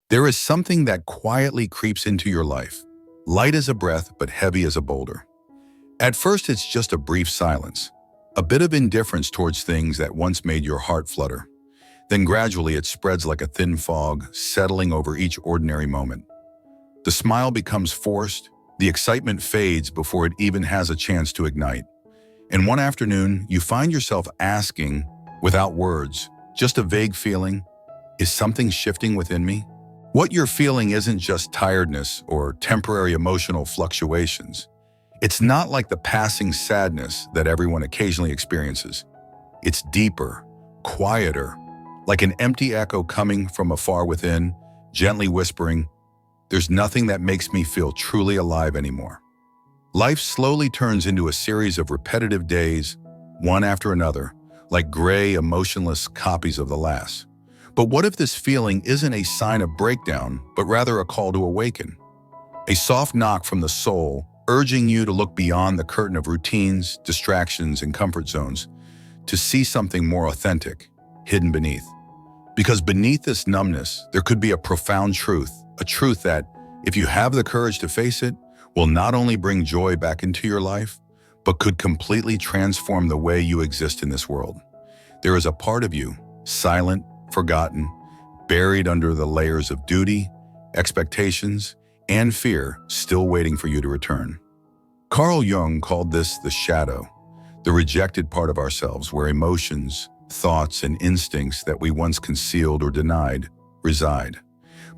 There is something that quietly creeps into your life, light as a breath but heavy as a boulder. At first, it's just a brief silence, a bit of indifference towards things that once made your heart flutter. Then gradually it spreads like a thin fog, settling over each ordinary moment. The smile becomes forced, the excitement fades before it even has a chance to ignite. And one afternoon, you find yourself asking, without words, just a vague feeling, is something shifting within me? What you're feeling isn't just tiredness or temporary emotional fluctuations. It's not like the passing sadness that everyone occasionally experiences. It's deeper, quieter, like an empty echo coming from afar within, gently whispering, "There's nothing that makes me feel truly alive anymore." Life slowly turns into a series of repetitive days, one after another, like gray, emotionless copies of the last. But what if this feeling isn't a sign of breakdown, but rather a call to awaken? A soft knock from the soul, urging you to look beyond the curtain of routines, distractions, and comfort zones, to see something more authentic, hidden beneath. Because beneath this numbness, there could be a profound truth, a truth that, if you have the courage to face it, will not only bring joy back into your life, but could completely transform the way you exist in this world. There is a part of you, silent, forgotten, buried under the layers of duty, expectations, and fear, still waiting for you to return. Carl Jung called this the shadow, the rejected part of ourselves where emotions, thoughts, and instincts that we once concealed or denied reside.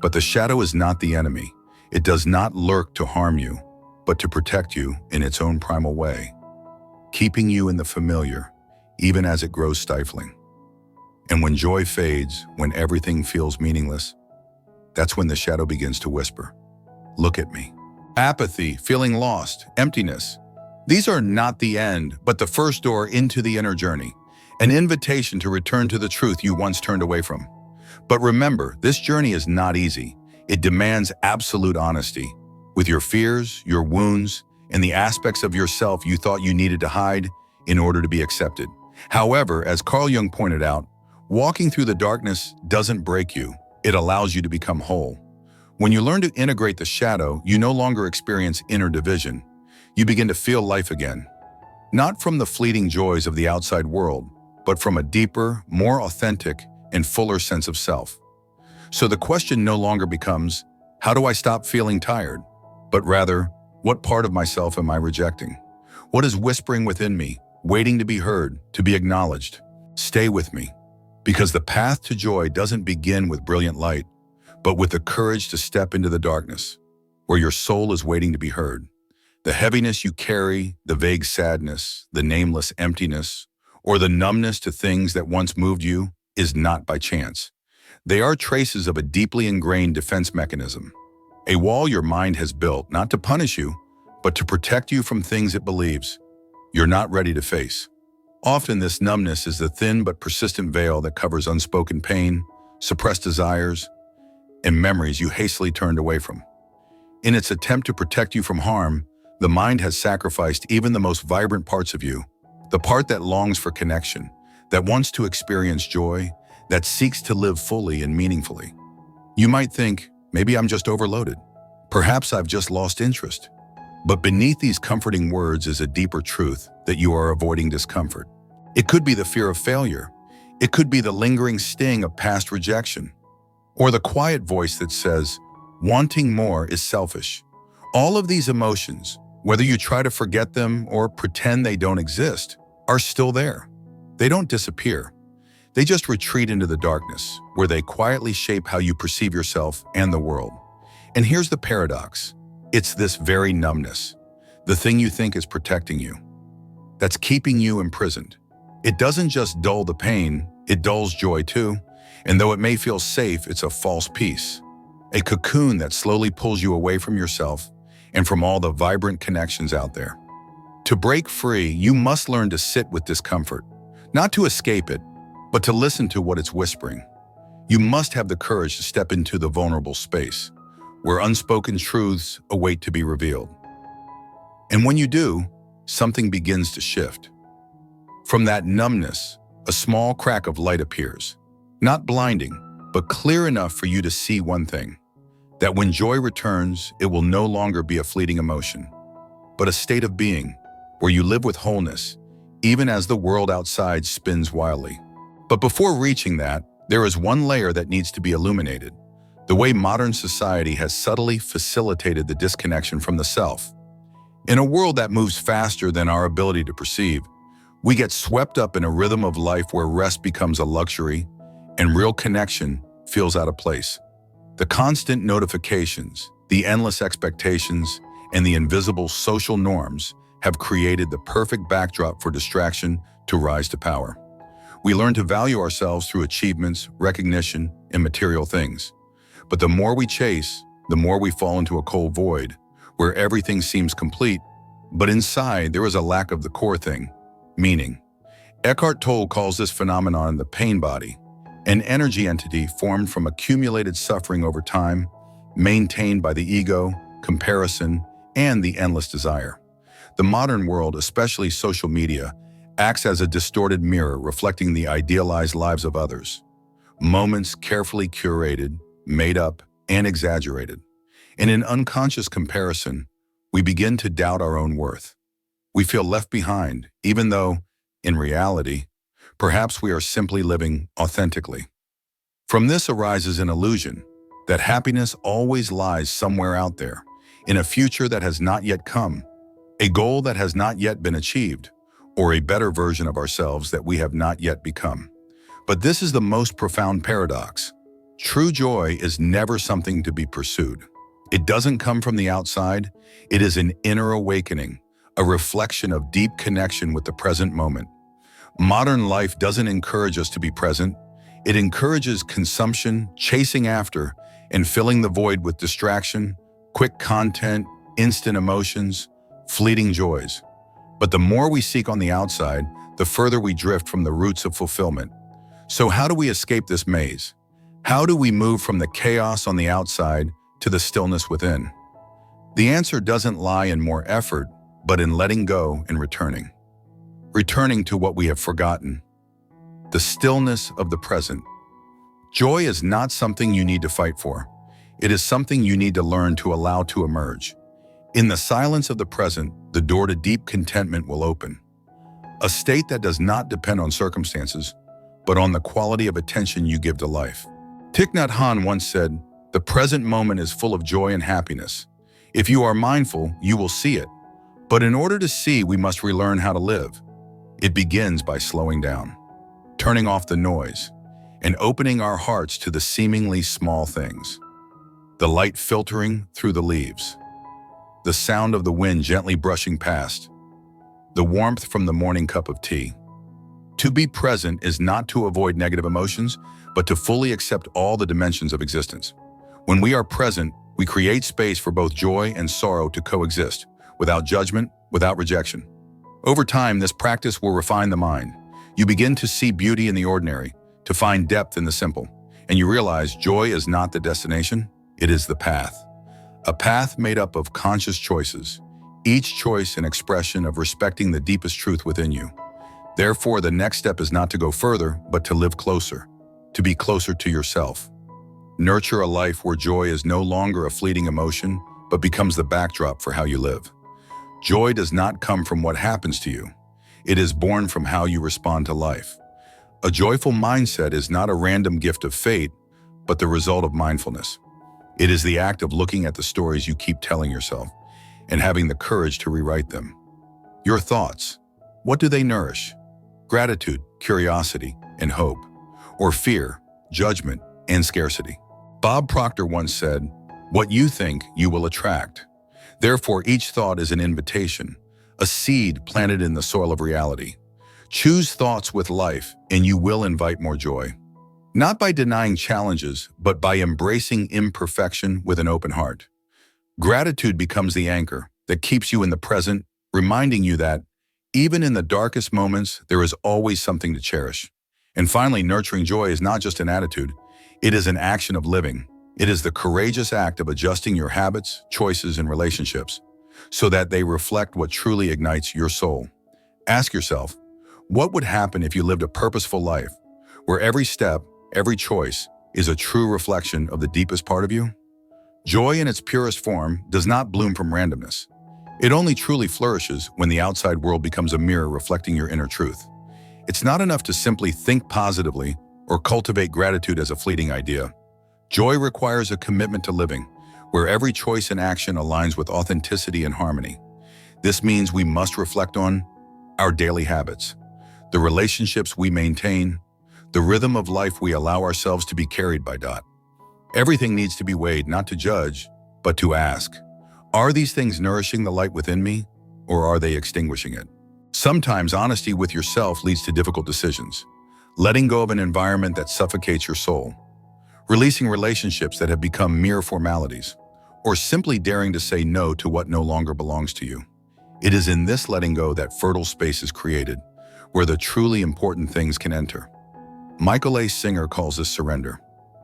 But the shadow is not the enemy. It does not lurk to harm you, but to protect you in its own primal way, keeping you in the familiar, even as it grows stifling. And when joy fades, when everything feels meaningless, that's when the shadow begins to whisper, "Look at me." Apathy, feeling lost, emptiness. These are not the end, but the first door into the inner journey, an invitation to return to the truth you once turned away from. But remember, this journey is not easy. It demands absolute honesty with your fears, your wounds, and the aspects of yourself you thought you needed to hide in order to be accepted. However, as Carl Jung pointed out, walking through the darkness doesn't break you. It allows you to become whole. When you learn to integrate the shadow, you no longer experience inner division. You begin to feel life again, not from the fleeting joys of the outside world, but from a deeper, more authentic, and fuller sense of self. So the question no longer becomes, how do I stop feeling tired? But rather, what part of myself am I rejecting? What is whispering within me, waiting to be heard, to be acknowledged? Stay with me, because the path to joy doesn't begin with brilliant light, but with the courage to step into the darkness, where your soul is waiting to be heard. The heaviness you carry, the vague sadness, the nameless emptiness, or the numbness to things that once moved you, is not by chance. They are traces of a deeply ingrained defense mechanism, a wall your mind has built not to punish you, but to protect you from things it believes you're not ready to face. Often this numbness is the thin but persistent veil that covers unspoken pain, suppressed desires, and memories you hastily turned away from. In its attempt to protect you from harm, the mind has sacrificed even the most vibrant parts of you, the part that longs for connection, that wants to experience joy, that seeks to live fully and meaningfully. You might think, maybe I'm just overloaded. Perhaps I've just lost interest. But beneath these comforting words is a deeper truth that you are avoiding discomfort. It could be the fear of failure. It could be the lingering sting of past rejection. Or the quiet voice that says, wanting more is selfish. All of these emotions, whether you try to forget them or pretend they don't exist, are still there. They don't disappear. They just retreat into the darkness, where they quietly shape how you perceive yourself and the world. And here's the paradox. It's this very numbness, the thing you think is protecting you, that's keeping you imprisoned. It doesn't just dull the pain, it dulls joy too. And though it may feel safe, it's a false peace, a cocoon that slowly pulls you away from yourself and from all the vibrant connections out there. To break free, you must learn to sit with discomfort, not to escape it, but to listen to what it's whispering. You must have the courage to step into the vulnerable space, where unspoken truths await to be revealed. And when you do, something begins to shift. From that numbness, a small crack of light appears, not blinding, but clear enough for you to see one thing. that when joy returns, it will no longer be a fleeting emotion, but a state of being where you live with wholeness, even as the world outside spins wildly. But before reaching that, there is one layer that needs to be illuminated: the way modern society has subtly facilitated the disconnection from the self. In a world that moves faster than our ability to perceive, we get swept up in a rhythm of life where rest becomes a luxury and real connection feels out of place. The constant notifications, the endless expectations, and the invisible social norms have created the perfect backdrop for distraction to rise to power. We learn to value ourselves through achievements, recognition, and material things. But the more we chase, the more we fall into a cold void, where everything seems complete, but inside there is a lack of the core thing: meaning. Eckhart Tolle calls this phenomenon the pain body, an energy entity formed from accumulated suffering over time, maintained by the ego, comparison, and the endless desire. The modern world, especially social media, acts as a distorted mirror reflecting the idealized lives of others. Moments carefully curated, made up, and exaggerated. In an unconscious comparison, we begin to doubt our own worth. We feel left behind, even though, in reality, perhaps we are simply living authentically. From this arises an illusion that happiness always lies somewhere out there, in a future that has not yet come, a goal that has not yet been achieved, or a better version of ourselves that we have not yet become. But this is the most profound paradox. True joy is never something to be pursued. It doesn't come from the outside. It is an inner awakening, a reflection of deep connection with the present moment. Modern life doesn't encourage us to be present. It encourages consumption, chasing after, and filling the void with distraction, quick content, instant emotions, fleeting joys. But the more we seek on the outside, the further we drift from the roots of fulfillment. So how do we escape this maze? How do we move from the chaos on the outside to the stillness within? The answer doesn't lie in more effort, but in letting go and returning. Returning to what we have forgotten. The stillness of the present. Joy is not something you need to fight for. It is something you need to learn to allow to emerge. In the silence of the present, the door to deep contentment will open. A state that does not depend on circumstances, but on the quality of attention you give to life. Thich Nhat Hanh once said, "The present moment is full of joy and happiness. If you are mindful, you will see it. But in order to see, we must relearn how to live." It begins by slowing down, turning off the noise, and opening our hearts to the seemingly small things. The light filtering through the leaves, the sound of the wind gently brushing past, the warmth from the morning cup of tea. To be present is not to avoid negative emotions, but to fully accept all the dimensions of existence. When we are present, we create space for both joy and sorrow to coexist, without judgment, without rejection. Over time, this practice will refine the mind. You begin to see beauty in the ordinary, to find depth in the simple, and you realize joy is not the destination, it is the path. A path made up of conscious choices, each choice an expression of respecting the deepest truth within you. Therefore, the next step is not to go further, but to live closer, to be closer to yourself. Nurture a life where joy is no longer a fleeting emotion, but becomes the backdrop for how you live. Joy does not come from what happens to you. It is born from how you respond to life. A joyful mindset is not a random gift of fate, but the result of mindfulness. It is the act of looking at the stories you keep telling yourself and having the courage to rewrite them. Your thoughts, what do they nourish? Gratitude, curiosity, and hope, or fear, judgment, and scarcity. Bob Proctor once said, "What you think, you will attract." Therefore, each thought is an invitation, a seed planted in the soil of reality. Choose thoughts with life, and you will invite more joy. Not by denying challenges, but by embracing imperfection with an open heart. Gratitude becomes the anchor that keeps you in the present, reminding you that, even in the darkest moments, there is always something to cherish. And finally, nurturing joy is not just an attitude, it is an action of living. It is the courageous act of adjusting your habits, choices, and relationships so that they reflect what truly ignites your soul. Ask yourself, what would happen if you lived a purposeful life, where every step, every choice is a true reflection of the deepest part of you? Joy in its purest form does not bloom from randomness. It only truly flourishes when the outside world becomes a mirror reflecting your inner truth. It's not enough to simply think positively or cultivate gratitude as a fleeting idea. Joy requires a commitment to living, where every choice and action aligns with authenticity and harmony. This means we must reflect on our daily habits, the relationships we maintain, the rhythm of life we allow ourselves to be carried by. Everything needs to be weighed, not to judge, but to ask, are these things nourishing the light within me, or are they extinguishing it? Sometimes honesty with yourself leads to difficult decisions. Letting go of an environment that suffocates your soul, releasing relationships that have become mere formalities, or simply daring to say no to what no longer belongs to you. It is in this letting go that fertile space is created, where the truly important things can enter. Michael A. Singer calls this surrender,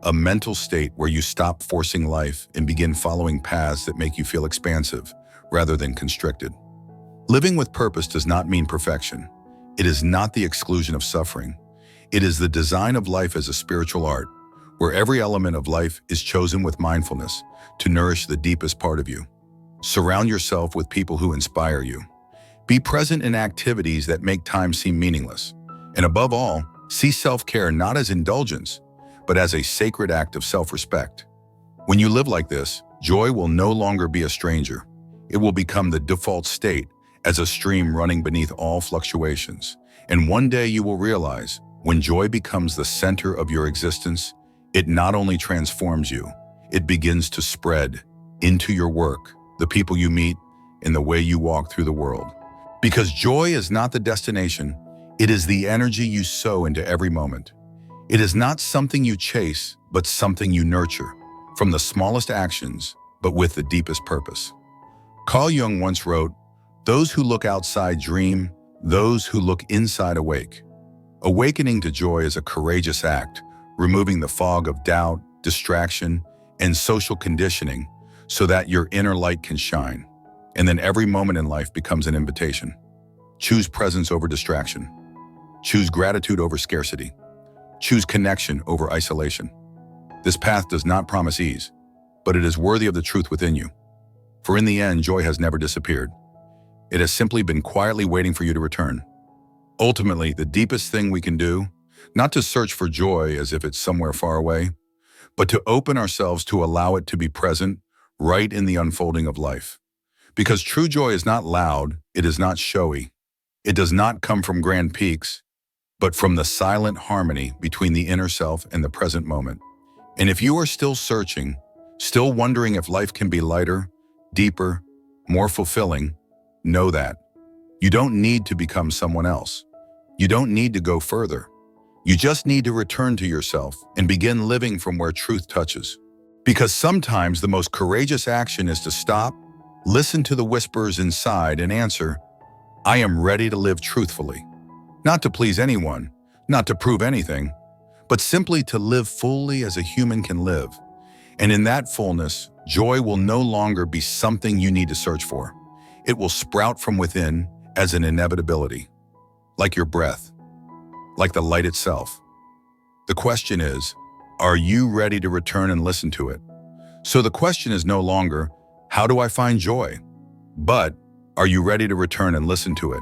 a mental state where you stop forcing life and begin following paths that make you feel expansive rather than constricted. Living with purpose does not mean perfection. It is not the exclusion of suffering. It is the design of life as a spiritual art, where every element of life is chosen with mindfulness to nourish the deepest part of you. Surround yourself with people who inspire you. Be present in activities that make time seem meaningless. And above all, see self-care not as indulgence, but as a sacred act of self-respect. When you live like this, joy will no longer be a stranger. It will become the default state, as a stream running beneath all fluctuations. And one day you will realize, when joy becomes the center of your existence, it not only transforms you, it begins to spread into your work, the people you meet, and the way you walk through the world. Because joy is not the destination, it is the energy you sow into every moment. It is not something you chase, but something you nurture, from the smallest actions, but with the deepest purpose. Carl Jung once wrote, "Those who look outside dream, those who look inside awake." Awakening to joy is a courageous act, removing the fog of doubt, distraction, and social conditioning so that your inner light can shine. And then every moment in life becomes an invitation. Choose presence over distraction. Choose gratitude over scarcity. Choose connection over isolation. This path does not promise ease, but it is worthy of the truth within you. For in the end, joy has never disappeared. It has simply been quietly waiting for you to return. Ultimately, the deepest thing we can do, not to search for joy as if it's somewhere far away, but to open ourselves to allow it to be present right in the unfolding of life. Because true joy is not loud, it is not showy. It does not come from grand peaks, but from the silent harmony between the inner self and the present moment. And if you are still searching, still wondering if life can be lighter, deeper, more fulfilling, know that you don't need to become someone else. You don't need to go further. You just need to return to yourself and begin living from where truth touches. Because sometimes the most courageous action is to stop, listen to the whispers inside, and answer, I am ready to live truthfully. Not to please anyone, not to prove anything, but simply to live fully as a human can live. And in that fullness, joy will no longer be something you need to search for. It will sprout from within as an inevitability, like your breath, like the light itself. The question is, are you ready to return and listen to it? So the question is no longer, how do I find joy? But, are you ready to return and listen to it?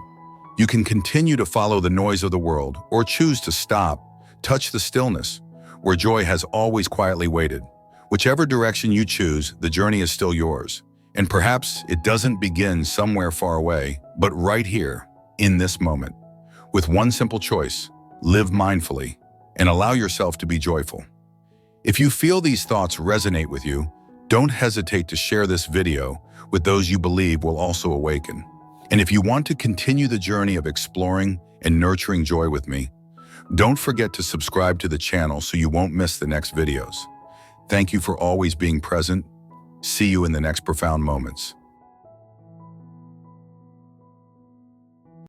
You can continue to follow the noise of the world or choose to stop, touch the stillness, where joy has always quietly waited. Whichever direction you choose, the journey is still yours. And perhaps it doesn't begin somewhere far away, but right here, in this moment. With one simple choice, live mindfully and allow yourself to be joyful. If you feel these thoughts resonate with you, don't hesitate to share this video with those you believe will also awaken. And if you want to continue the journey of exploring and nurturing joy with me, don't forget to subscribe to the channel so you won't miss the next videos. Thank you for always being present. See you in the next profound moments.